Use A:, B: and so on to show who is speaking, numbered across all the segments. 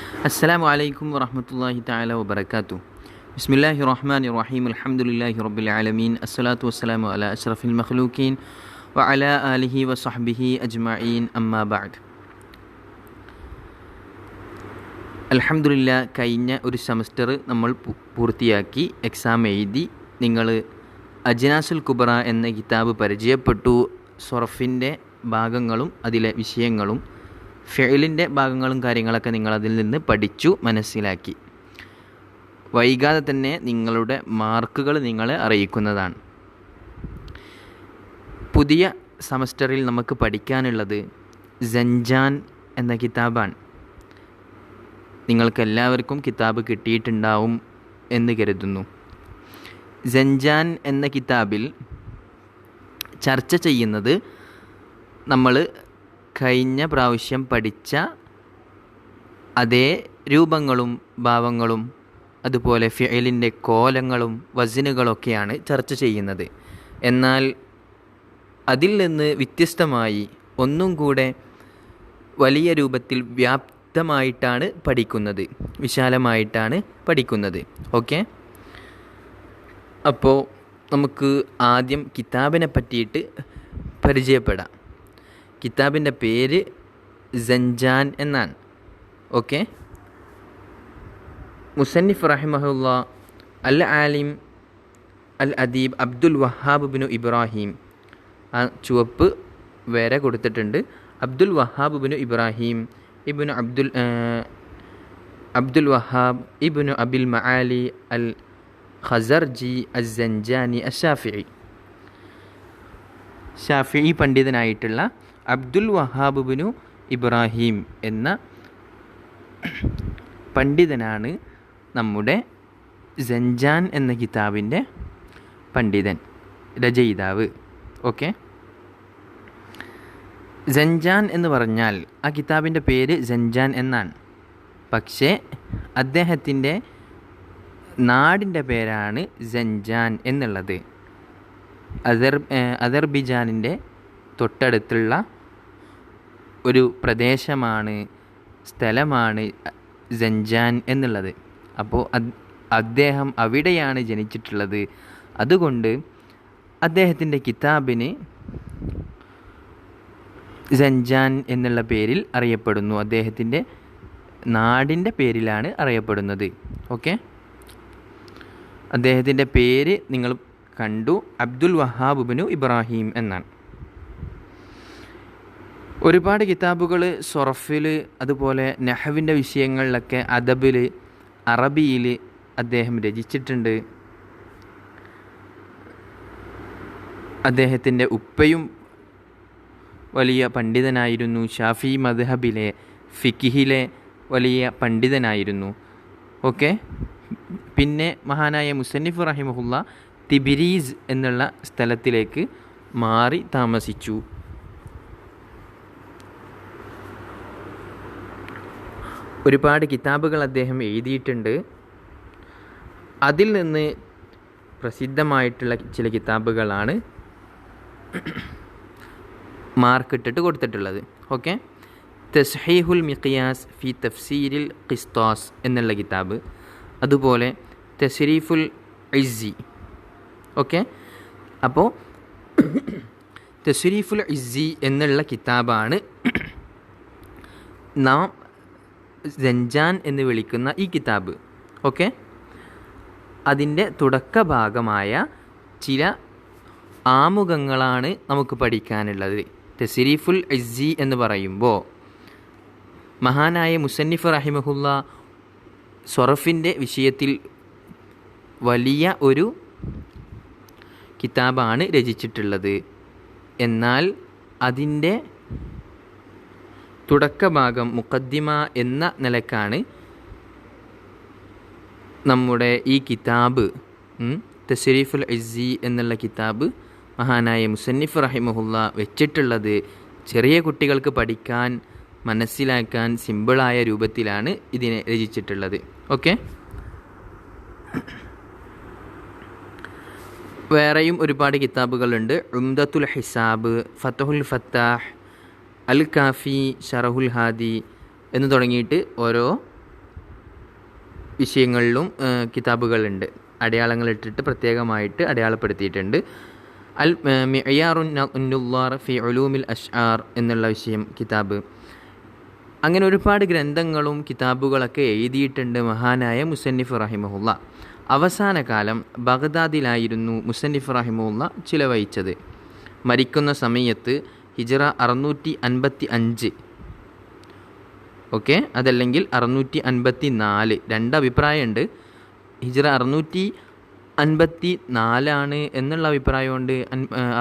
A: السلام عليكم ورحمة الله تعالى وبركاته. بسم الله الرحمن الرحيم. الحمد لله رب العالمين. الصلاة والسلام على أشرف المخلوقين وعلى آله وصحبه أجمعين. أما بعد. അൽഹംദുലില്ലാ, കഴിഞ്ഞ ഒരു സെമസ്റ്റർ നമ്മൾ പൂർത്തിയാക്കി എക്സാം എഴുതി. നിങ്ങൾ അജ്നാസുൽ കുബ്ര എന്ന കിതാബ് പരിചയപ്പെട്ടു. സൊറഫിൻ്റെ ഭാഗങ്ങളും അതിലെ വിഷയങ്ങളും ഫിഅലിൻ്റെ ഭാഗങ്ങളും കാര്യങ്ങളൊക്കെ നിങ്ങളതിൽ നിന്ന് പഠിച്ചു മനസ്സിലാക്കി. വൈകാതെ തന്നെ നിങ്ങളുടെ മാർക്കുകൾ നിങ്ങളെ അറിയിക്കുന്നതാണ്. പുതിയ സെമസ്റ്ററിൽ നമുക്ക് പഠിക്കാനുള്ളത് സഞ്ജാൻ എന്ന കിതാബാണ്. നിങ്ങൾക്കെല്ലാവർക്കും കിതാബ് കിട്ടിയിട്ടുണ്ടാവും എന്ന് കരുതുന്നു. സഞ്ജാൻ എന്ന കിതാബിൽ ചർച്ച ചെയ്യുന്നത് നമ്മൾ കഴിഞ്ഞ പ്രാവശ്യം പഠിച്ച അതേ രൂപങ്ങളും ഭാവങ്ങളും അതുപോലെ ഫിഅലിൻ്റെ കോലങ്ങളും വസ്നുകളൊക്കെയാണ് ചർച്ച ചെയ്യുന്നത്. എന്നാൽ അതിൽ നിന്ന് വ്യത്യസ്തമായി ഒന്നും കൂടെ വലിയ രൂപത്തിൽ വ്യാപ്തമായിട്ടാണ് പഠിക്കുന്നത്, വിശാലമായിട്ടാണ് പഠിക്കുന്നത്. ഓക്കെ, അപ്പോൾ നമുക്ക് ആദ്യം കിതാബിനെ പറ്റിയിട്ട് പരിചയപ്പെടാം. കിതാബിൻ്റെ പേര് സഞ്ജാൻ എന്നാണ്. ഓക്കെ, മുസന്നിഫ് റഹിമഹുല്ലാ അൽ ആലിം അൽ അദീബ് അബ്ദുൽ വഹാബ് ബിനു ഇബ്രാഹിം, ആ ചുവപ്പ് വര കൊടുത്തിട്ടുണ്ട്. അബ്ദുൽ വഹാബ് ബിനു ഇബ്രാഹിം ഇബ്നു അബ്ദുൽ വഹാബ് ഇബ്നു അബിൽ മആലി അൽ ഖസർജി അസ്സഞ്ജാനി അഷാഫിഈ, ഷാഫിഈ പണ്ഡിതനായിട്ടുള്ള അബ്ദുൽ വഹാബ് ബിനു ഇബ്രാഹിം എന്ന പണ്ഡിതനാണ് നമ്മുടെ സഞ്ജാൻ എന്ന കിതാബിൻ്റെ പണ്ഡിതൻ, രചയിതാവ്. ഓക്കെ, സഞ്ജാൻ എന്ന് പറഞ്ഞാൽ ആ കിതാബിൻ്റെ പേര് സഞ്ജാൻ എന്നാണ്. പക്ഷേ അദ്ദേഹത്തിൻ്റെ നാടിൻ്റെ പേരാണ് സഞ്ജാൻ എന്നുള്ളത്. അസർബൈജാനിൻ്റെ തൊട്ടടുത്തുള്ള ഒരു പ്രദേശമാണ്, സ്ഥലമാണ് സഞ്ജാൻ എന്നുള്ളത്. അപ്പോൾ അദ്ദേഹം അവിടെയാണ് ജനിച്ചിട്ടുള്ളത്. അതുകൊണ്ട് അദ്ദേഹത്തിൻ്റെ കിതാബിന് സഞ്ജാൻ എന്നുള്ള പേരിൽ അറിയപ്പെടുന്നു. അദ്ദേഹത്തിൻ്റെ നാടിൻ്റെ പേരിലാണ് അറിയപ്പെടുന്നത്. ഓക്കെ, അദ്ദേഹത്തിൻ്റെ പേര് നിങ്ങൾ കണ്ടു, അബ്ദുൽ വഹാബ് ബിനു ഇബ്രാഹിം എന്നാണ്. ഒരുപാട് കിതാബുകൾ സൊറഫിൽ അതുപോലെ നഹ്വിൻ്റെ വിഷയങ്ങളിലൊക്കെ അദബിൽ അറബിയിൽ അദ്ദേഹം രചിച്ചിട്ടുണ്ട്. അദ്ദേഹത്തിൻ്റെ ഉപ്പയും വലിയ പണ്ഡിതനായിരുന്നു. ഷാഫി മദ്ഹബിലെ ഫിഖിലെ വലിയ പണ്ഡിതനായിരുന്നു. ഓക്കെ, പിന്നെ മഹാനായ മുസന്നിഫ് റഹിമഹുല്ല തിബിരീസ് എന്നുള്ള സ്ഥലത്തിലേക്ക് മാറി താമസിച്ചു. ഒരുപാട് കിതാബുകൾ അദ്ദേഹം എഴുതിയിട്ടുണ്ട്. അതിൽ നിന്ന് പ്രസിദ്ധമായിട്ടുള്ള ചില കിതാബുകളാണ് മാർക്കിട്ടിട്ട് കൊടുത്തിട്ടുള്ളത്. ഓക്കെ, തസ്ഹീഹുൽ മിഖ്യാസ് ഫി തഫ്സീരിൽ ഖിസ്താസ് എന്നുള്ള കിതാബ്, അതുപോലെ തസ്രീഫുൽ ഇസ്സി. ഓക്കെ, അപ്പോൾ തസ്രീഫുൽ ഇസ്സി എന്നുള്ള കിതാബാണ് നാം സഞ്ജാൻ എന്ന് വിളിക്കുന്ന ഈ കിതാബ്. ഓക്കെ, അതിൻ്റെ തുടക്ക ഭാഗമായ ചില ആമുഖങ്ങളാണ് നമുക്ക് പഠിക്കാനുള്ളത്. തസ്രീഫുൽ ഇസ്സി എന്ന് പറയുമ്പോൾ മഹാനായ മുസന്നിഫ് റഹിമഹുല്ല സൊറഫിൻ്റെ വിഷയത്തിൽ വലിയ ഒരു കിതാബാണ് രചിച്ചിട്ടുള്ളത്. എന്നാൽ അതിൻ്റെ തുടക്കഭാഗം മുഖദ്ദിമ എന്ന നിലക്കാണ് നമ്മുടെ ഈ കിതാബ് തസ്രീഫുൽ ഇസ്സി എന്നുള്ള കിതാബ് മഹാനായ മുസന്നിഫ് റഹിമഹുല്ല വെച്ചിട്ടുള്ളത്. ചെറിയ കുട്ടികൾക്ക് പഠിക്കാൻ മനസ്സിലാക്കാൻ സിമ്പിളായ രൂപത്തിലാണ് ഇതിനെ രചിച്ചിട്ടുള്ളത്. ഓക്കെ, വേറെയും ഒരുപാട് കിതാബുകളുണ്ട്. ഉംദത്തുൽ ഹിസാബ്, ഫതഹുൽ ഫത്താഹ്, അൽ കാഫി, ഷറഹുൽ ഹാദി എന്ന് തുടങ്ങിയിട്ട് ഓരോ വിഷയങ്ങളിലും കിതാബുകളുണ്ട്. അടയാളങ്ങളിട്ടിട്ട് പ്രത്യേകമായിട്ട് അടയാളപ്പെടുത്തിയിട്ടുണ്ട്. അൽ മിഅ്യാറുൻ നുള്ളാർ ഫി ഉലൂമിൽ അഷ്ആർ എന്നുള്ള വിഷയം കിതാബ്. അങ്ങനെ ഒരുപാട് ഗ്രന്ഥങ്ങളും കിതാബുകളൊക്കെ എഴുതിയിട്ടുണ്ട് മഹാനായ മുസന്നിഫ് റഹിമഹുല്ല. അവസാന കാലം ബഗ്ദാദിലായിരുന്നു മുസന്നിഫ് റഹിമഹുല്ല ചിലവഴിച്ചത്. മരിക്കുന്ന സമയത്ത് ഹിജ്റ 655, ഓക്കെ, അതല്ലെങ്കിൽ 654, രണ്ടഭിപ്രായമുണ്ട്. ഹിജ്റ 654 എന്നുള്ള അഭിപ്രായമുണ്ട്,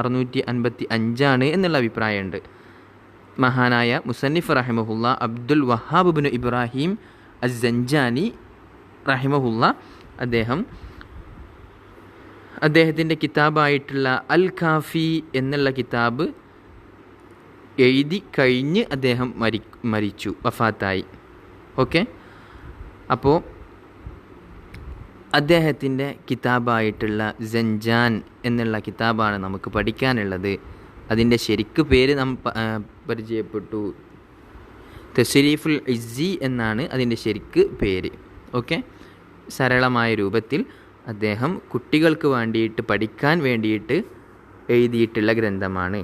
A: 655 എന്നുള്ള അഭിപ്രായമുണ്ട്. മഹാനായ മുസന്നിഫ് റഹിമഹുല്ല അബ്ദുൽ വഹാബ് ഇബ്നു ഇബ്രാഹിം അസ്സഞ്ചാനി റഹിമഹുല്ല അദ്ദേഹത്തിൻ്റെ കിതാബായിട്ടുള്ള അൽ കാഫി എന്നുള്ള കിതാബ് എഴുതി കഴിഞ്ഞ് അദ്ദേഹം മരിച്ചു, വഫാത്തായി. ഓക്കെ, അപ്പോൾ അദ്ദേഹത്തിൻ്റെ കിതാബായിട്ടുള്ള സഞ്ചാൻ എന്നുള്ള കിതാബാണ് നമുക്ക് പഠിക്കാനുള്ളത്. അതിൻ്റെ ശരിക്ക് പേര് നാം പരിചയപ്പെട്ടു. തസ്രീഫുൽ ഇസ്സി എന്നാണ് അതിൻ്റെ ശരിക്ക് പേര്. ഓക്കെ, സരളമായ രൂപത്തിൽ അദ്ദേഹം കുട്ടികൾക്ക് വേണ്ടിയിട്ട് പഠിക്കാൻ വേണ്ടിയിട്ട് എഴുതിയിട്ടുള്ള ഗ്രന്ഥമാണ്.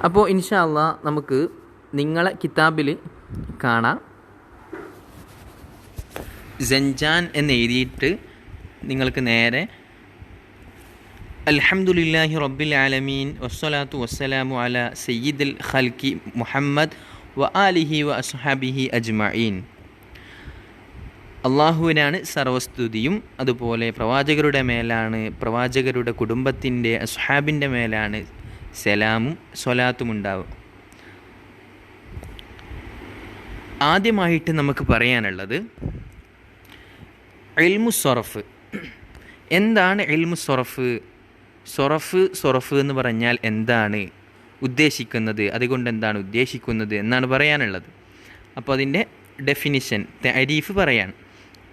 A: അപ്പോൾ ഇൻഷാ അള്ളാ നമുക്ക് നിങ്ങളെ കിതാബിൽ കാണാം, സഞ്ചാൻ എന്നെഴുതിയിട്ട് നിങ്ങൾക്ക് നേരെ അൽഹംദുലില്ലാഹി റബ്ബിൽ ആലമീൻ വസ്സലാത്തു വസ്സലാമു അലാ സയ്യിദുൽ ഖൽഖി മുഹമ്മദ് വ ആലിഹി വ അസ്ഹാബിഹി അജ്മഈൻ. അള്ളാഹുവിനാണ് സർവസ്തുതിയും, അതുപോലെ പ്രവാചകരുടെ മേലാണ്, പ്രവാചകരുടെ കുടുംബത്തിൻ്റെ അസ്ഹാബിൻ്റെ മേലാണ് സലാമും സ്വലാത്തും ഉണ്ടാവും. ആദ്യമായിട്ട് നമുക്ക് പറയാനുള്ളത് ഇൽമു സൊറഫ്. എന്താണ് ഇൽമു സൊറഫ്? സൊറഫ് എന്ന് പറഞ്ഞാൽ എന്താണ് ഉദ്ദേശിക്കുന്നത്, അതുകൊണ്ട് എന്താണ് ഉദ്ദേശിക്കുന്നത് എന്നാണ് പറയാനുള്ളത്. അപ്പോൾ അതിൻ്റെ ഡെഫിനിഷൻ, തഅരീഫ് പറയാൻ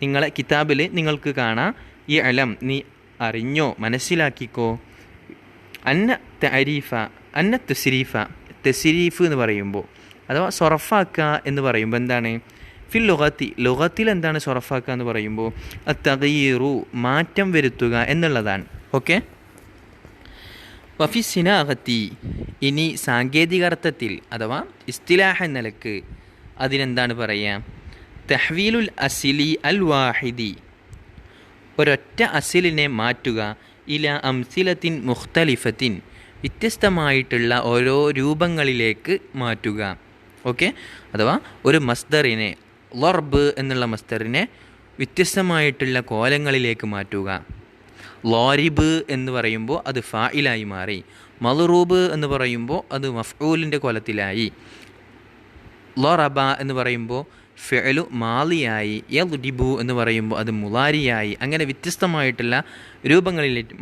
A: നിങ്ങളെ കിതാബിൽ നിങ്ങൾക്ക് കാണാം. ഈ അലം, നീ അറിഞ്ഞോ, മനസ്സിലാക്കിക്കോ. അന്ന തഅരീഫ അന്ന തസ്രീഫ് എന്ന് പറയുമ്പോൾ, അഥവാ സൊറഫാക്കുക എന്ന് പറയുമ്പോൾ എന്താണ്? ഫിൽ ലുഗത്തിൽ എന്താണ് സൊറഫാക്കുക എന്ന് പറയുമ്പോൾ അത്തഗീറു, മാറ്റം വരുത്തുക എന്നുള്ളതാണ്. ഓക്കെ, വഫി സിനാഗത്തി, ഇനി സാങ്കേതിക അർത്ഥത്തിൽ അഥവാ ഇസ്തിലാഹ നിലക്ക് അതിനെന്താണ് പറയുക? തഹ്വീലുൽ അസിലി അൽ വാഹിദി, ഒരൊറ്റ അസിലിനെ മാറ്റുക, ഇല അംസിലത്തിൻ മുഖ്തലിഫത്തിൻ, വ്യത്യസ്തമായിട്ടുള്ള ഓരോ രൂപങ്ങളിലേക്ക് മാറ്റുക. ഓക്കെ, അഥവാ ഒരു മസ്ദറിനെ, ലർബ് എന്നുള്ള മസ്ദറിനെ വ്യത്യസ്തമായിട്ടുള്ള കോലങ്ങളിലേക്ക് മാറ്റുക. ലോരിബ് എന്ന് പറയുമ്പോൾ അത് ഫായിലായി മാറി. മൽറൂബ് എന്ന് പറയുമ്പോൾ അത് മഫ്ഊലിൻ്റെ കോലത്തിലായി. ലറബ എന്ന് പറയുമ്പോൾ ഫിഅലു മാലിയായി. യദ്രിബു എന്ന് പറയുമ്പോൾ അത് മുലാരിയായി. അങ്ങനെ വ്യത്യസ്തമായിട്ടുള്ള രൂപങ്ങളിലേക്ക്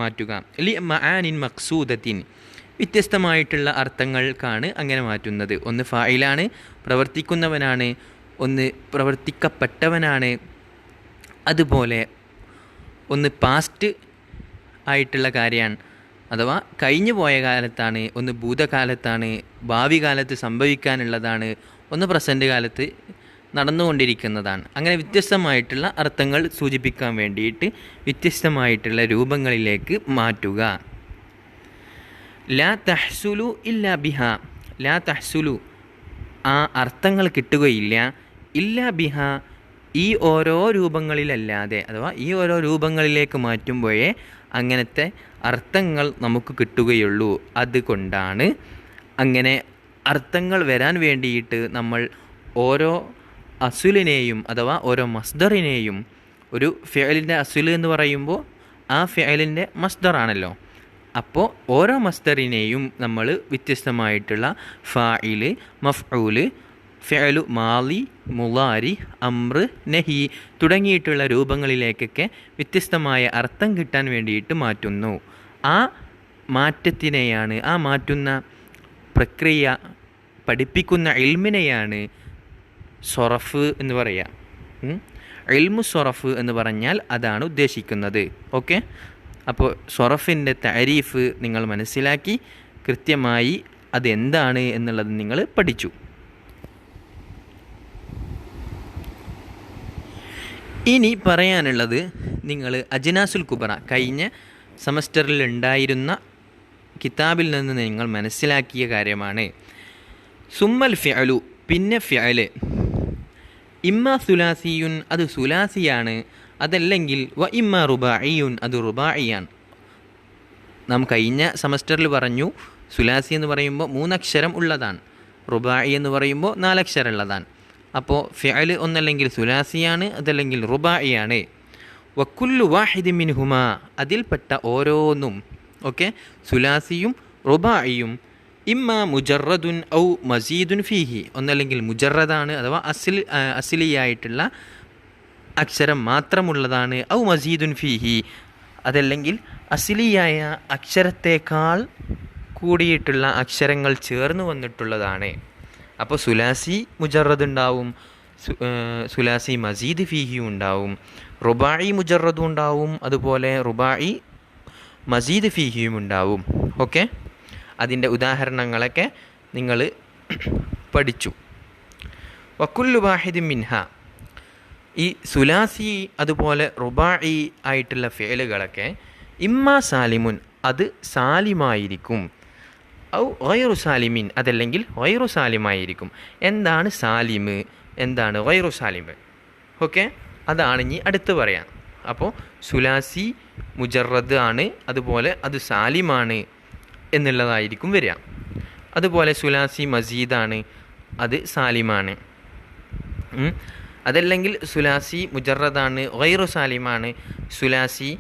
A: മാറ്റുക. ലി മആനിൻ മഖ്സൂദത്തിൻ, വ്യത്യസ്തമായിട്ടുള്ള അർത്ഥങ്ങൾക്കാണ് അങ്ങനെ മാറ്റുന്നത്. ഒന്ന് ഫായിലാണ്, പ്രവർത്തിക്കുന്നവനാണ്, ഒന്ന് പ്രവർത്തിക്കപ്പെട്ടവനാണ്, അതുപോലെ ഒന്ന് പാസ്റ്റ് ആയിട്ടുള്ള കാര്യമാണ്, അഥവാ കഴിഞ്ഞു പോയ കാലത്താണ്, ഒന്ന് ഭൂതകാലത്താണ്, ഭാവി കാലത്ത് സംഭവിക്കാനുള്ളതാണ്, ഒന്ന് പ്രസൻറ്റ് കാലത്ത് നടന്നുകൊണ്ടിരിക്കുന്നതാണ്. അങ്ങനെ വ്യത്യസ്തമായിട്ടുള്ള അർത്ഥങ്ങൾ സൂചിപ്പിക്കാൻ വേണ്ടിയിട്ട് വ്യത്യസ്തമായിട്ടുള്ള രൂപങ്ങളിലേക്ക് മാറ്റുക. ലാ തഹ്സുലു ഇല്ലാ ബിഹ, ലാ തഹ്സുലു, ആ അർത്ഥങ്ങൾ കിട്ടുകയില്ല, ഇല്ലാ ബിഹ, ഈ ഓരോ രൂപങ്ങളിലല്ലാതെ, അഥവാ ഈ ഓരോ രൂപങ്ങളിലേക്ക് മാറ്റുമ്പോഴേ അങ്ങനത്തെ അർത്ഥങ്ങൾ നമുക്ക് കിട്ടുകയുള്ളൂ. അതുകൊണ്ടാണ് അങ്ങനെ അർത്ഥങ്ങൾ വരാൻ വേണ്ടിയിട്ട് നമ്മൾ ഓരോ അസുലിനെയും അഥവാ ഓരോ മസ്ദറിനെയും, ഒരു ഫിഅലിൻ്റെ അസുൽ എന്ന് പറയുമ്പോൾ ആ ഫിഅലിൻ്റെ മസ്ദറാണല്ലോ, അപ്പോൾ ഓരോ മസ്ദറിനെയും നമ്മൾ വ്യത്യസ്തമായിട്ടുള്ള ഫാഇൽ, മഫ്ഊൽ, ഫിഅലു മാലി, മുലാരി, അംർ, നഹി തുടങ്ങിയിട്ടുള്ള രൂപങ്ങളിലേക്കൊക്കെ വ്യത്യസ്തമായ അർത്ഥം കിട്ടാൻ വേണ്ടിയിട്ട് മാറ്റുന്നു. ആ മാറ്റത്തിനെയാണ്, ആ മാറ്റുന്ന പ്രക്രിയ പഠിപ്പിക്കുന്ന ഇൽമിനെയാണ് സൊറഫ് എന്ന് പറയുക. ഇൽമു സൊറഫ് എന്ന് പറഞ്ഞാൽ അതാണ് ഉദ്ദേശിക്കുന്നത്. ഓക്കെ, അപ്പോൾ സൊറഫിൻ്റെ താരീഫ് നിങ്ങൾ മനസ്സിലാക്കി കൃത്യമായി അതെന്താണ് എന്നുള്ളത് നിങ്ങൾ പഠിച്ചു. ഇനി പറയാനുള്ളത് നിങ്ങൾ അജ്നാസുൽ കുബറ കഴിഞ്ഞ സെമസ്റ്ററിൽ ഉണ്ടായിരുന്ന കിതാബിൽ നിന്ന് നിങ്ങൾ മനസ്സിലാക്കിയ കാര്യമാണ്. സുമ്മൽ ഫിഅലു, പിന്നെ ഫിഅല് ഇമ്മ സുലാസിയുൻ, അത് സുലാസിയാണ്, അതല്ലെങ്കിൽ വ ഇമ്മ റുബായിയുൻ, അത് റുബായിയാണ്. നാം കഴിഞ്ഞ സെമസ്റ്ററിൽ പറഞ്ഞു സുലാസി എന്ന് പറയുമ്പോൾ 3 അക്ഷരം ഉള്ളതാണ്, റുബായി എന്ന് പറയുമ്പോൾ 4 അക്ഷരം ഉള്ളതാണ്. അപ്പോൾ ഫിഅല് ഒന്നല്ലെങ്കിൽ സുലാസിയാണ്, അതല്ലെങ്കിൽ റുബായിയാണ്. വക്കുല്ലു വാഹിദി മിൻഹുമ, അതിൽപ്പെട്ട ഓരോന്നും സുലാസിയും റുബായിയും ഇമ്മ മുജറദുൻ ഔ മസീദുൻ ഫീഹി, ഒന്നല്ലെങ്കിൽ മുജറദാണ് അഥവാ അസ്ലിയായിട്ടുള്ള അക്ഷരം മാത്രമുള്ളതാണ്, ഔ മസീദുൻ ഫീഹി, അതല്ലെങ്കിൽ അസ്ലിയായ അക്ഷരത്തേക്കാൾ കൂടിയിട്ടുള്ള അക്ഷരങ്ങൾ ചേർന്ന് വന്നിട്ടുള്ളതാണ്. അപ്പോൾ സുലാസി മുജറദ് ഉണ്ടാവും, സുലാസി മസീദ് ഫീഹി ഉണ്ടാവും, റുബായി മുജറദും ഉണ്ടാവും, അതുപോലെ റുബായി മസീദ് ഫീഹിയും ഉണ്ടാവും. അതിൻ്റെ ഉദാഹരണങ്ങളൊക്കെ നിങ്ങൾ പഠിച്ചു. വക്കുല്ലു വാഹിദി മിൻഹ, ഈ സുലാസി അതുപോലെ റുബായി ആയിട്ടുള്ള ഫേലുകളൊക്കെ ഇമ്മ സാലിമുൻ, അത് സാലിമായിരിക്കും, ഔ ഗൈറു സാലിമിൻ, അതല്ലെങ്കിൽ ഗൈറു സാലിമായിരിക്കും. എന്താണ് സാലിമ്, എന്താണ് ഗൈറു സാലിമ്? അതാണ് ഇനി അടുത്ത് പറയാം. അപ്പോൾ സുലാസി മുജറദ് ആണ്, അതുപോലെ അത് സാലിമാണ് എന്നുള്ളതായിരിക്കും വരിക. അതുപോലെ സുലാസി മസീദാണ്, അത് സാലിമാണ്. അതല്ലെങ്കിൽ സുലാസി മുജറദാണ്, ഗൈറു സാലിമാണ്, സുലാസി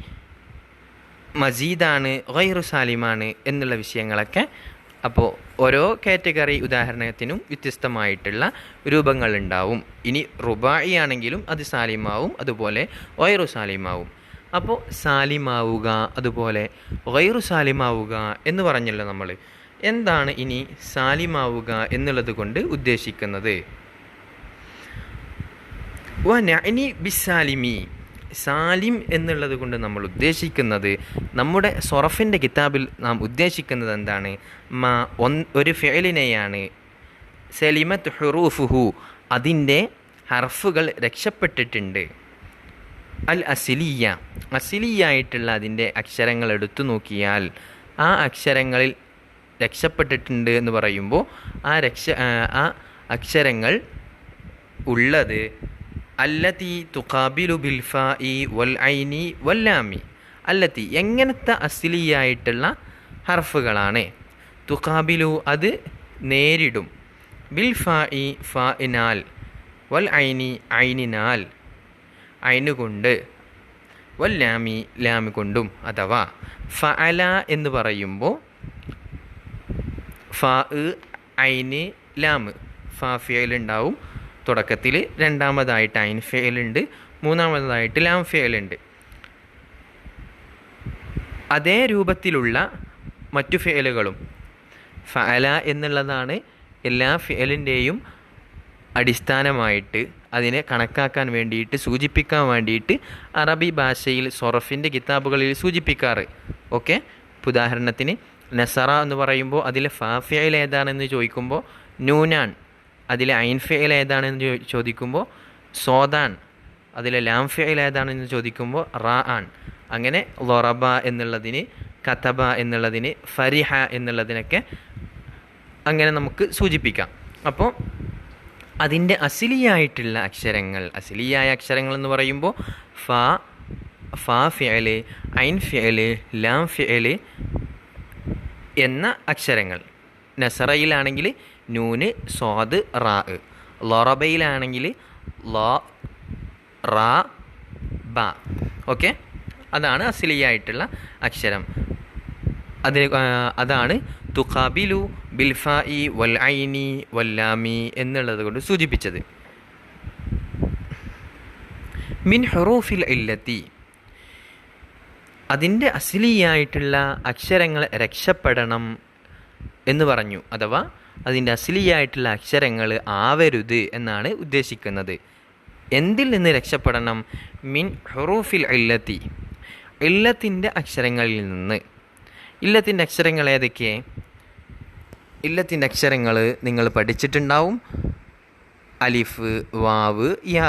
A: മസീദാണ്, ഗൈറു സാലിമാണ് എന്നുള്ള വിഷയങ്ങളൊക്കെ. അപ്പോൾ ഓരോ കാറ്റഗറി ഉദാഹരണത്തിനും വ്യത്യസ്തമായിട്ടുള്ള രൂപങ്ങളുണ്ടാവും. ഇനി റുബായി ആണെങ്കിലും അത് സാലിമാവും, അതുപോലെ ഗൈറു സാലിമാവും. അപ്പോൾ സാലിമാവുക അതുപോലെ ഗൈറു സാലിമാവുക എന്ന് പറഞ്ഞല്ലോ നമ്മൾ. എന്താണ് ഇനി സാലിമാവുക എന്നുള്ളത് കൊണ്ട് ഉദ്ദേശിക്കുന്നത്? വനഅനി ബിസ്സാലിമി, സാലിം എന്നുള്ളത് കൊണ്ട് നമ്മൾ ഉദ്ദേശിക്കുന്നത്, നമ്മുടെ സൊറഫിൻ്റെ കിതാബിൽ നാം ഉദ്ദേശിക്കുന്നത് എന്താണ്? ഒരു ഫിഅലിനെയാണ്. സലിമത്ത് ഹുറൂഫുഹു, അതിൻ്റെ ഹർഫുകൾ രക്ഷപ്പെട്ടിട്ടുണ്ട്. അൽ അസിലിയ, അസിലിയായിട്ടുള്ള അതിൻ്റെ അക്ഷരങ്ങൾ എടുത്തു നോക്കിയാൽ ആ അക്ഷരങ്ങളിൽ രക്ഷപ്പെട്ടിട്ടുണ്ട് എന്ന് പറയുമ്പോൾ ആ അക്ഷരങ്ങൾ ഉള്ളത് അല്ലതി തുഖാബിലു ബിൽഫാഇ വൽ ഐനി വല്ലാമി. അല്ലതി എങ്ങനത്തെ അസ്ലിയായിട്ടുള്ള ഹർഫുകളാണ്? തുഖാബിലു, അത് നേരിടും, ബിൽഫാഇ ഫാഇനാൽ, വൽ ഐനി ഐനിനാൽ, ഐനുകൊണ്ട്, വല്ലാമി ലാമി കൊണ്ടും. അഥവാ ഫഅല എന്ന് പറയുമ്പോൾ ഫാ ഐന് ലാമ്, ഫാ ഫിയലുണ്ടാവും തുടക്കത്തിൽ, രണ്ടാമതായിട്ട് ഐൻ ഫിയലുണ്ട്, മൂന്നാമതായിട്ട് ലാം ഫിയലുണ്ട്. അതേ രൂപത്തിലുള്ള മറ്റു ഫിയലുകളും. ഫഅല എന്നുള്ളതാണ് എല്ലാ ഫിയലിൻ്റെയും അടിസ്ഥാനമായിട്ട് അതിനെ കണക്കാക്കാൻ വേണ്ടിയിട്ട്, സൂചിപ്പിക്കാൻ വേണ്ടിയിട്ട് അറബി ഭാഷയിൽ സൊറഫിൻ്റെ കിതാബുകളിൽ സൂചിപ്പിക്കാറ്. ഉദാഹരണത്തിന് നസറ എന്ന് പറയുമ്പോൾ അതിലെ ഫാ ഫിയൽ ഏതാണെന്ന് ചോദിക്കുമ്പോൾ നൂനാൻ, അതിലെ ഐൻ ഫിയൽ ഏതാണെന്ന് ചോദിക്കുമ്പോൾ സോദാൻ, അതിലെ ലാം ഫിയൽ ഏതാണെന്ന് ചോദിക്കുമ്പോൾ റാ ആൻ. അങ്ങനെ ലൊറബ എന്നുള്ളതിന്, കതബ എന്നുള്ളതിന്, ഫരിഹ എന്നുള്ളതിനൊക്കെ അങ്ങനെ നമുക്ക് സൂചിപ്പിക്കാം. അപ്പോൾ അതിൻ്റെ അസിലിയായിട്ടുള്ള അക്ഷരങ്ങൾ, അസിലിയായ അക്ഷരങ്ങൾ എന്ന് പറയുമ്പോൾ ഫാ ഫിയല്, ഐൻ ഫിയല്, ലാം ഫിയല് എന്ന അക്ഷരങ്ങൾ. നസറയിലാണെങ്കിൽ നൂന്, സ്വാദ്, റാ. ലൊറബയിലാണെങ്കിൽ ലോ, റാ, ബ. അതാണ് അസിലിയായിട്ടുള്ള അക്ഷരം. അതാണ് തുഖാബിലു ബിൽഫാഇ വൽ ഐനി വല്ലാമി എന്നുള്ളത് കൊണ്ട് സൂചിപ്പിച്ചത്. മിൻ ഹുറൂഫിൽ ഇല്ലത്തി, അതിൻ്റെ അസ്ലിയായിട്ടുള്ള അക്ഷരങ്ങൾ രക്ഷപ്പെടണം എന്ന് പറഞ്ഞു. അഥവാ അതിൻ്റെ അസ്ലിയായിട്ടുള്ള അക്ഷരങ്ങൾ ആവരുത് എന്നാണ് ഉദ്ദേശിക്കുന്നത്. എന്തിൽ നിന്ന് രക്ഷപ്പെടണം? മിൻ ഹുറൂഫിൽ ഇല്ലത്തി, ഇല്ലത്തിൻ്റെ അക്ഷരങ്ങളിൽ നിന്ന്. ഇല്ലത്തിൻ്റെ അക്ഷരങ്ങൾ ഏതൊക്കെ? ഇല്ലത്തിൻ്റെ അക്ഷരങ്ങൾ നിങ്ങൾ പഠിച്ചിട്ടുണ്ടാവും. അലിഫ്, വാവ്, യാ.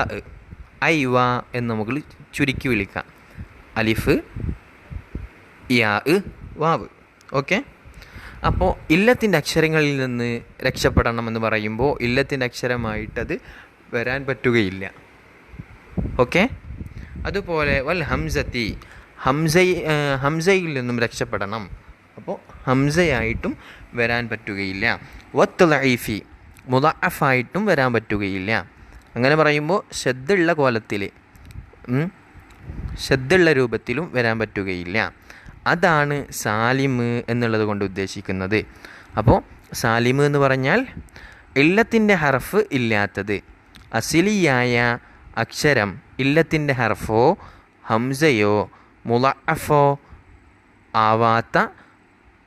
A: ഐ, വാ എന്ന് നമുക്ക് ചുരുക്കി വിളിക്കാം. അലിഫ്, യാ, വാവ്. ഓക്കെ. അപ്പോൾ ഇല്ലത്തിൻ്റെ അക്ഷരങ്ങളിൽ നിന്ന് രക്ഷപ്പെടണമെന്ന് പറയുമ്പോൾ ഇല്ലത്തിൻ്റെ അക്ഷരമായിട്ടത് വരാൻ പറ്റുകയില്ല. ഓക്കെ. അതുപോലെ വൽ ഹംസത്തി, ഹംസയിൽ നിന്നും രക്ഷപ്പെടണം. അപ്പോൾ ഹംസയായിട്ടും വരാൻ പറ്റുകയില്ല. വത്തുലൈഫി, മുദഅഫായിട്ടും വരാൻ പറ്റുകയില്ല. അങ്ങനെ പറയുമ്പോൾ ഷദ്ദുള്ള കോലത്തിൽ, ഷദ്ദുള്ള രൂപത്തിലും വരാൻ പറ്റുകയില്ല. അതാണ് സാലിമ് എന്നുള്ളത് കൊണ്ട് ഉദ്ദേശിക്കുന്നത്. അപ്പോൾ സാലിമ് എന്ന് പറഞ്ഞാൽ ഇല്ലത്തിൻ്റെ ഹർഫ് ഇല്ലാത്തത്, അസിലിയായ അക്ഷരം ഇല്ലത്തിൻ്റെ ഹർഫോ ഹംസയോ മുളഅഫോ ആവാത്ത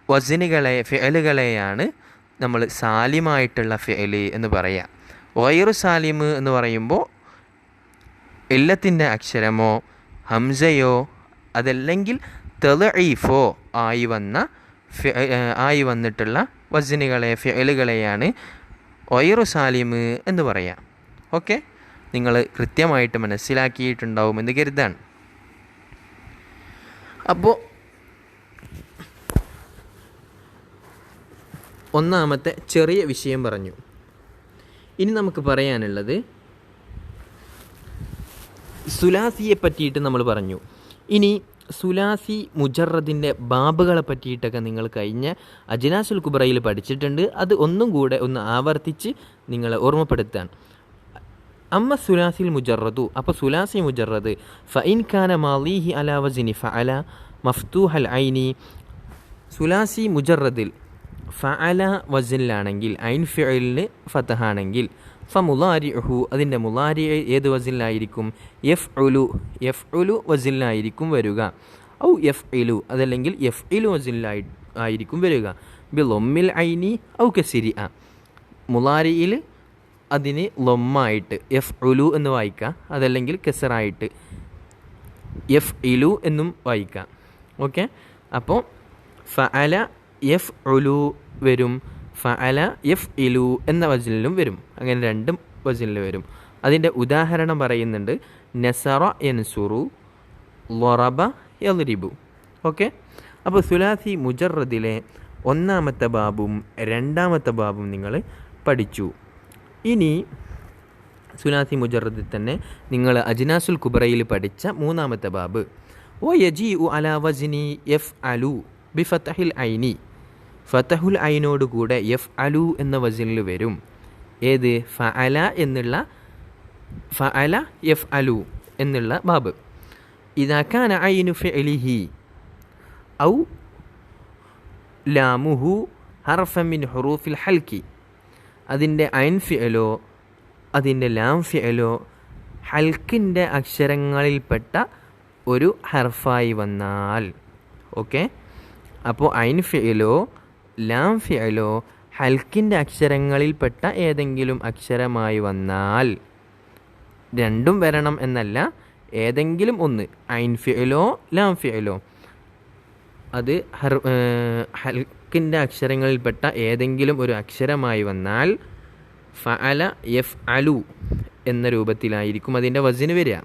A: വസ്നുകളെ, ഫിഅലുകളെയാണ് നമ്മൾ സാലിമായിട്ടുള്ള ഫിഅല് എന്ന് പറയുക. ഗൈറു സാലിമ് എന്ന് പറയുമ്പോൾ ഇല്ലത്തിൻ്റെ അക്ഷരമോ ഹംസയോ അതല്ലെങ്കിൽ തളഈഫോ ആയി വന്നിട്ടുള്ള വസ്നുകളെ, ഫിഅലുകളെയാണ് ഗൈറു സാലിമ് എന്ന് പറയാം. ഓക്കെ. നിങ്ങൾ കൃത്യമായിട്ട് മനസ്സിലാക്കിയിട്ടുണ്ടാവുമെന്ന് കരുതാണ്. അപ്പോൾ ഒന്നാമത്തെ ചെറിയ വിഷയം പറഞ്ഞു. ഇനി നമുക്ക് പറയാനുള്ളത് സുലാസിയെ പറ്റിയിട്ട് നമ്മൾ പറഞ്ഞു. ഇനി സുലാസി മുജറദിൻ്റെ ബാബുകളെ പറ്റിയിട്ടൊക്കെ നിങ്ങൾ കഴിഞ്ഞ അജ്നാസുൽ കുബ്രയിൽ പഠിച്ചിട്ടുണ്ട്. അത് ഒന്നും കൂടെ ഒന്ന് ആവർത്തിച്ച് നിങ്ങളെ ഓർമ്മപ്പെടുത്താൻ. അമ്മ സുലാസിൽ മുജറദു, അപ്പോൾ സുലാസി മുജറദ് ഫഇൻ കാന മാലിഹി അലാ വസ്നി ഫഅല മഫ്തൂഹൽ ഐനി, സുലാസി മുജറദിൽ ഫഅല വസ്നിലാണെങ്കിൽ, ഐൻ ഫിഅലിന് ഫതഹാണെങ്കിൽ, ഫമുലാരിഉഹു അതിൻ്റെ മുലാരി ഏത് വസ്നിലായിരിക്കും? യഫ്ഉലു വസ്നിലായിരിക്കും വരിക. ഔ യഫ്ഇലു അതല്ലെങ്കിൽ യഫ്ഇലു വസ്നിലായിരിക്കും വരിക. ബിളമ്മിൽ ഐനി ഔ കസിരിഅ, മുലാരിയിൽ അതിന് ലൊമ്മായിട്ട് യഫ്ഉലു എന്ന് വായിക്കാം, അതല്ലെങ്കിൽ കസറായിട്ട് യഫ്ഇലു എന്നും വായിക്കാം. ഓക്കെ. അപ്പോൾ ഫഅല യഫ്ഉലു വരും, ഫഅല യഫ്ഇലു എന്ന വസ്നിലും വരും. അങ്ങനെ രണ്ടും വസ്നിൽ വരും. അതിൻ്റെ ഉദാഹരണം പറയുന്നുണ്ട്. നസറ യൻസുറു, ലറബ യദ്രിബു. ഓക്കെ. അപ്പോൾ സുലാസി മുജറദിലെ ഒന്നാമത്തെ ബാബും രണ്ടാമത്തെ ബാബും നിങ്ങൾ പഠിച്ചു. ഇനി സുലാസി മുജറദിൽ തന്നെ നിങ്ങൾ അജ്നാസുൽ കുബ്രയിൽ പഠിച്ച മൂന്നാമത്തെ ബാബ് വയജീഉ അലാ വസ്നി യഫ്അലു ബിഫതഹിൽ ഐനി, ഫതഹുൽ ഐനോടുകൂടെ യഫ്അലു എന്ന വസ്നിൽ വരും. ഏത്? ഫഅല എന്നുള്ള, ഫഅല യഫ്അലു എന്നുള്ള ബാബ്. ഇദാ കാന ഐനു ഫിഅലിഹി ഔ ലാമുഹു ഹർഫൻ മിൻ ഹുറൂഫിൽ ഹൽക്കി, അതിൻ്റെ ഐൻ ഫിഅലോ അതിൻ്റെ ലാം ഫിഅലോ ഹൽക്കിൻ്റെ അക്ഷരങ്ങളിൽപ്പെട്ട ഒരു ഹർഫായി വന്നാൽ. ഓക്കെ. അപ്പോൾ ഐൻ ഫിഅലോ ലാം ഫിഅലോ ഹൽക്കിൻ്റെ അക്ഷരങ്ങളിൽപ്പെട്ട ഏതെങ്കിലും അക്ഷരമായി വന്നാൽ, രണ്ടും വരണം എന്നല്ല, ഏതെങ്കിലും ഒന്ന്, ഐൻ ഫിഅലോ ലാം ഫിഅലോ, അത് ഹൽക്കിൻ്റെ അക്ഷരങ്ങളിൽപ്പെട്ട ഏതെങ്കിലും ഒരു അക്ഷരമായി വന്നാൽ ഫഅല യഫ്അലു എന്ന രൂപത്തിലായിരിക്കും അതിൻ്റെ വസ്ന് വരിക.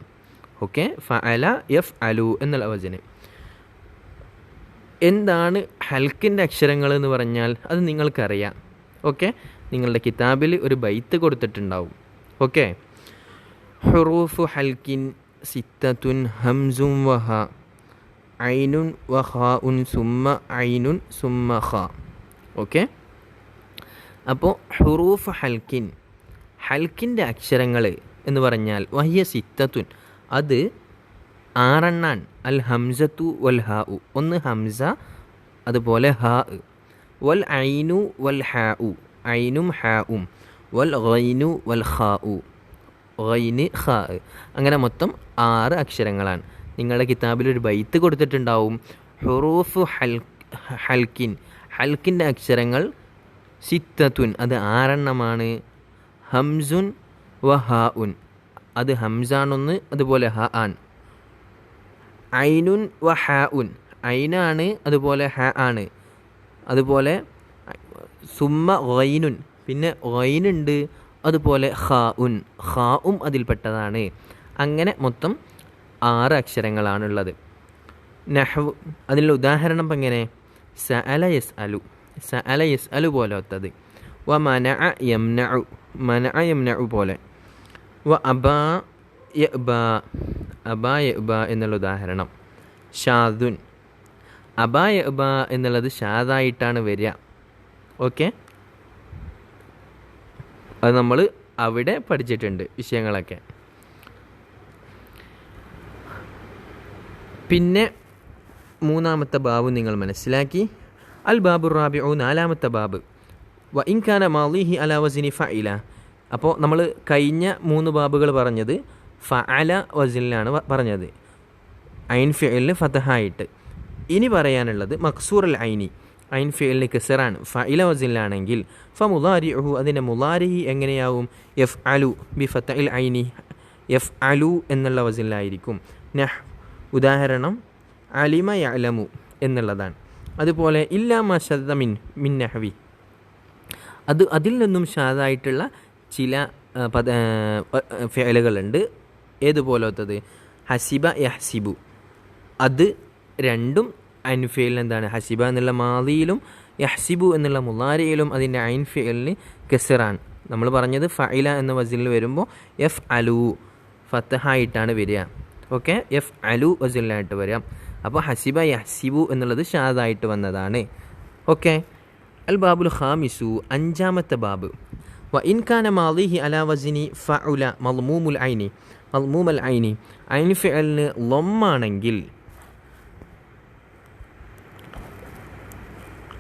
A: ഓക്കെ. ഫഅല യഫ്അലു എന്നുള്ള വസ്ന്. എന്താണ് ഹൽക്കിൻ്റെ അക്ഷരങ്ങൾ എന്ന് പറഞ്ഞാൽ അത് നിങ്ങൾക്കറിയാം. ഓക്കെ. നിങ്ങളുടെ കിതാബിൽ ഒരു ബൈത്ത് കൊടുത്തിട്ടുണ്ടാവും. ഓക്കെ. ഹുറൂഫു ഹൽക്കിൻ സിത്തത്തുൻ ഹംസും വഹ ഐനുൻ വഹാഉൻ സുമ്മ ഐനുൻ സുമ്മ ഖ. ഓക്കെ. അപ്പോൾ ഹുറൂഫ് ഹൽക്കിൻ, ഹൽക്കിൻ്റെ അക്ഷരങ്ങൾ എന്ന് പറഞ്ഞാൽ വഹിയ സിത്തത്തുൻ, അത് 6 അൽ ഹംസത്തു വൽ ഹാ ഉ, ഒന്ന് ഹംസ അതുപോലെ ഹാ, വൽ ഐനു വൽ ഹാ ഉ, ഐനും ഹാ ഉം, വൽ ഗൈനു വൽ ഖാ ഉ, ഗൈന് ഖാ. അങ്ങനെ മൊത്തം 6 അക്ഷരങ്ങളാണ്. നിങ്ങളുടെ കിതാബിൽ ഒരു ബൈത്ത് കൊടുത്തിട്ടുണ്ടാവും. ഹുറൂഫ് ഹൽക്കിൻ, ഹൽക്കിൻ്റെ അക്ഷരങ്ങൾ സിത്തത്തുൻ, അത് 6 ഹംസുൻ വ ഹാ ഉൻ, അത് ഹംസാണൊന്ന് അതുപോലെ ഹ ആൻ. ഐനുൻ വ ഹ ഉൻ, ഐനാണ് അതുപോലെ ഹ ആണ്, അതുപോലെ സുമ്മ ഗൈനുൻ, പിന്നെ ഗൈനുണ്ട്, അതുപോലെ ഖാ ഉൻ, ഖാ ഉം അതിൽപ്പെട്ടതാണ്. അങ്ങനെ മൊത്തം 6 അക്ഷരങ്ങളാണുള്ളത്. നഹ്വ് അതിനുള്ള ഉദാഹരണം ഇപ്പം എങ്ങനെ? സഅല യസ്അലു, സഅല യസ്അലു പോലത്തത്. വ മനഅ യംനഉ, മനഅ യംനഉ പോലെ. വ അബാ യഅ്ബാ, അബാ യഅ്ബാ എന്നുള്ള ഉദാഹരണം. ഷാദുൻ, അബാ യഅ്ബാ എന്നുള്ളത് ഷാദായിട്ടാണ് വരിക. ഓക്കെ, അത് നമ്മൾ അവിടെ പഠിച്ചിട്ടുണ്ട് വിഷയങ്ങളൊക്കെ. പിന്നെ 3ാമത്തെ ബാബ് നിങ്ങൾ മനസ്സിലാക്കി. അൽ ബാബു റാബിഉ, 4ാമത്തെ ബാബ്. വ ഇൻ കാന മാളിഹി അലാ വസ്നി ഫഇല. അപ്പോൾ നമ്മൾ കഴിഞ്ഞ 3 ബാബുകൾ പറഞ്ഞത് ഫഅല വസ്നിലാണ് പറഞ്ഞത്, ഐൻ ഫിഅലിന് ഫതഹായിട്ട്. ഇനി പറയാനുള്ളത് മക്സൂർ അൽ ഐനി, ഐൻ ഫിഅലിന് കസറാണ്, ഫഇല വസ്നിലാണെങ്കിൽ ഫമുദാരിഉഹു, അതിൻ്റെ മുദാരിഹി എങ്ങനെയാവും? യഫ്അലു ബി ഫതഇൽ ഐനി, യഫ്അലു എന്നുള്ള വസ്നിലായിരിക്കും. ഉദാഹരണം അലിമ യഅലമു എന്നുള്ളതാണ്. അതുപോലെ ഇല്ലാ മാ ശദ്ദ മിൻ നഹ്വി, അതിൽ നിന്നും ഷാദായിട്ടുള്ള ചില ഫിഅലുകളുണ്ട്. ഏതുപോലത്തത്? ഹസിബ യഹ്സിബു, അത് രണ്ടും ഐൻ ഫിഅലിന് എന്താണ്? ഹസിബ എന്നുള്ള മാദിയിലും യഹ്സിബു എന്നുള്ള മുളാരിയിലും അതിൻ്റെ ഐൻ ഫിഅലിന് കസറാണ്. നമ്മൾ പറഞ്ഞത് ഫഇല എന്ന വസ്നിൽ വരുമ്പോൾ എഫ് അലു ഫതഹായിട്ടാണ് വരിക. ഓക്കെ, എഫ് അലു വസ്നിലായിട്ട് വരാം. അപ്പോൾ ഹസിബ യഹ്സിബു എന്നുള്ളത് ഷാദായിട്ട് വന്നതാണ്. ഓക്കെ, അൽ ബാബുൽ ഖാമിസു, 5ാമത്തെ ബാബ്. വ ഇൻ കാന മാളിഹി അലാ വസ്നി ഫഉല മദ്മൂമുൽ ഐനി, മദ്മൂമൽ ഐനി, ഐൻ ഫിഅലിന് ലൊമ്മാണെങ്കിൽ,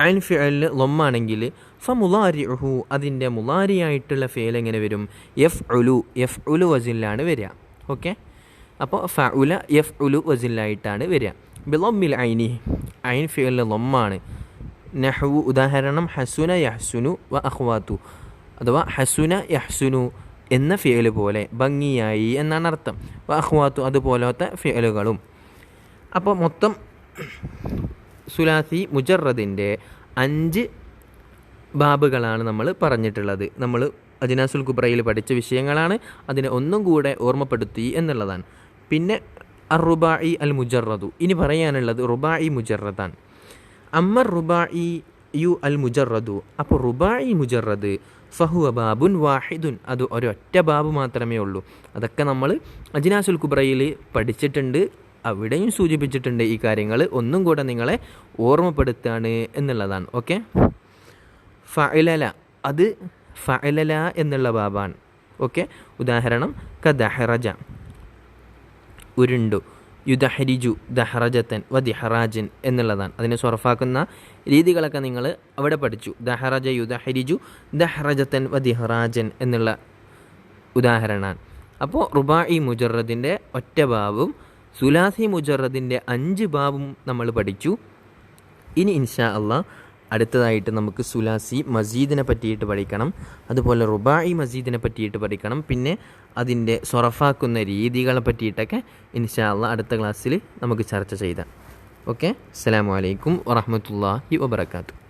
A: ഐൻ ഫിഅലിന് ലൊമ്മാണെങ്കിൽ ഫമുളാരിഉഹു, അതിൻ്റെ മുളാരിയായിട്ടുള്ള ഫിഅൽ എങ്ങനെ വരും? യഫ്ഉലു, യഫ്ഉലു വസ്നിലാണ് വരിക. ഓക്കെ, അപ്പോൾ ഫഉല യഫ്ഉലു വസ്നിലായിട്ടാണ് വരിക. ബിളമ്മിൽ ഐനി, ഐൻ ഫിഅലിന് ലൊമ്മാണ്. നഹ്വു ഉദാഹരണം ഹസുന യഹ്സുനു വ അഖ്വാതു, അഥവാ ഹസുന യഹ്സുനു എന്ന ഫിഅൽ പോലെ, ഭംഗിയായി എന്നാണ് അർത്ഥം. വ അഖ്വാതു, അതുപോലത്തെ ഫിഅലുകളും. അപ്പോൾ മൊത്തം സുലാസി മുജറദിൻ്റെ 5 ബാബുകളാണ് നമ്മൾ പറഞ്ഞിട്ടുള്ളത്. നമ്മൾ അജ്നാസുൽ കുബ്രയിൽ പഠിച്ച വിഷയങ്ങളാണ്, അതിനെ ഒന്നും കൂടെ ഓർമ്മപ്പെടുത്തി എന്നുള്ളതാണ്. പിന്നെ അറുബായി അൽ മുജറദു, ഇനി പറയാനുള്ളത് റുബായി മുജറദാണ്. അമ്മർ റുബായി യു അൽ മുജറദു, അപ്പോൾ റുബായി മുജറദ് ഫഹുവ ബാബുൻ വാഹിദുൻ, അത് ഒരൊറ്റ ബാബ് മാത്രമേ ഉള്ളൂ. അതൊക്കെ നമ്മൾ അജ്നാസുൽ കുബ്രയിൽ പഠിച്ചിട്ടുണ്ട്, അവിടെയും സൂചിപ്പിച്ചിട്ടുണ്ട്. ഈ കാര്യങ്ങൾ ഒന്നും കൂടെ നിങ്ങളെ ഓർമ്മപ്പെടുത്തുകയാണ് എന്നുള്ളതാണ്. ഓക്കെ, ഫഅലല, അത് ഫഅലല എന്നുള്ള ബാബാണ്. ഓക്കെ, ഉദാഹരണം കദഹറജ, ഉരുണ്ടു. യുദഹരിജു ദഹറജത്തൻ വ ദിഹറാജൻ എന്നുള്ളതാണ്. അതിനെ സ്വറഫാക്കുന്ന രീതികളൊക്കെ നിങ്ങൾ അവിടെ പഠിച്ചു. ദഹറജ യുദഹരിജു ദഹറജത്തൻ വ ദിഹറാജൻ എന്നുള്ള ഉദാഹരണമാണ്. അപ്പോൾ റുബായി മുജറദിൻ്റെ ഒറ്റ ബാബും സുലാസി മുജറദിൻ്റെ 5 ബാബും നമ്മൾ പഠിച്ചു. ഇനി ഇൻഷാ അള്ളാഹ് അടുത്തതായിട്ട് നമുക്ക് സുലാസി മസീദിനെ പറ്റിയിട്ട് പഠിക്കണം, അതുപോലെ റുബായി മസീദിനെ പറ്റിയിട്ട് പഠിക്കണം, പിന്നെ അതിൻ്റെ സൊറഫാക്കുന്ന രീതികളെ പറ്റിയിട്ടൊക്കെ ഇൻഷാ അള്ളാഹ് അടുത്ത ക്ലാസ്സിൽ നമുക്ക് ചർച്ച ചെയ്താം. ഓക്കെ, അസ്സലാമു അലൈക്കും വറഹ്മത്തുള്ളാഹി വബറകാതുഹു.